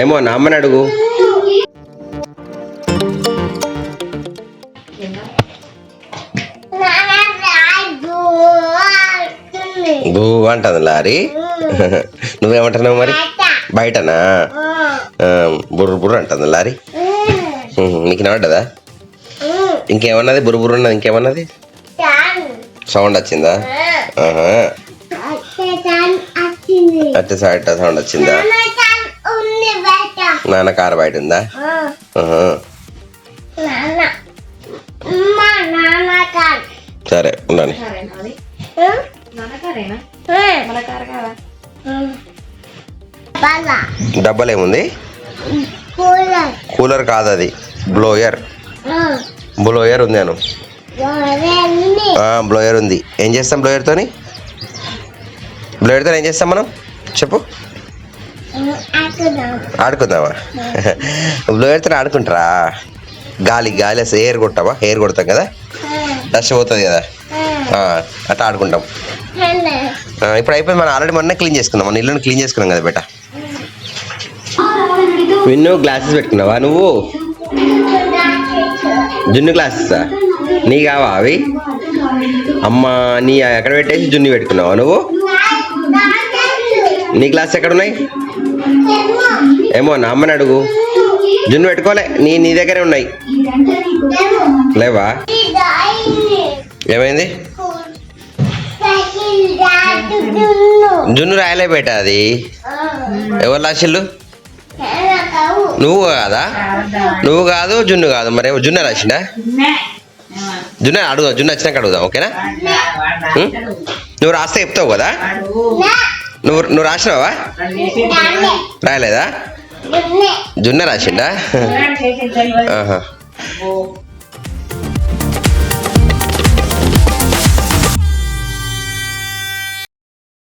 ఏమో నా అమ్మని అడుగు. గూ అంటుంది లారీ. నువ్వేమంటున్నావు మరి? బయటనా? బుర్రు బుర్రు అంటుంది లారీ. నీకు నవ్వదా? ఇంకేమన్నది? బుర్రు బుర్రు ఉన్నది. ఇంకేమన్నది? సౌండ్ వచ్చిందా? అట్ట సౌండ్ వచ్చిందా? నాన్న కారు బయట ఉందా? సరే ఉండండి. డబ్బలేముంది? కూలర్ కాదు అది, బ్లోయర్. బ్లోయర్ ఉంది అను. బ్లోయర్ ఉంది. ఏం చేస్తాం బ్లోయర్తో? బ్లోయర్తో ఏం చేస్తాం మనం? చెప్పు. ఆడుకుందామా? బ్లోయర్తో ఆడుకుంటారా? గాలి గాలి వస్తే ఎయిర్ కొట్టామా? ఎయిర్ కొడతాం కదా, డస్ట్ పోతుంది కదా, అట్లా ఆడుకుంటాం. ఇప్పుడు అయిపోయింది. మనం ఆల్రెడీ మొన్న క్లీన్ చేసుకున్నాం. మన ఇల్లుని క్లీన్ చేసుకున్నాం కదా బేట. విన్ను గ్లాసెస్ పెట్టుకున్నావా నువ్వు? జున్ను గ్లాసెసా? నీ కావా అవి? అమ్మ నీ ఎక్కడ పెట్టేసి జున్ను పెట్టుకున్నావా నువ్వు? నీ గ్లాస్ ఎక్కడున్నాయి? ఏమో నా అమ్మని అడుగు. జున్ను పెట్టుకోలే, నీ దగ్గరే ఉన్నాయి లేవా? ఏమైంది? జున్ను రాయలే బేట. అది ఎవరు రాసిళ్ళు? నువ్వు కాదా? నువ్వు కాదు, జున్ను కాదు. మరి జున్ను రాసిండా? జున్ను అడుగుదాం. జున్ను వచ్చినాక అడుగుదాం, ఓకేనా? నువ్వు రాస్తే చెప్తావు కదా. నువ్వు రాసినావా? రాయలేదా? జున్ను రాసిండా?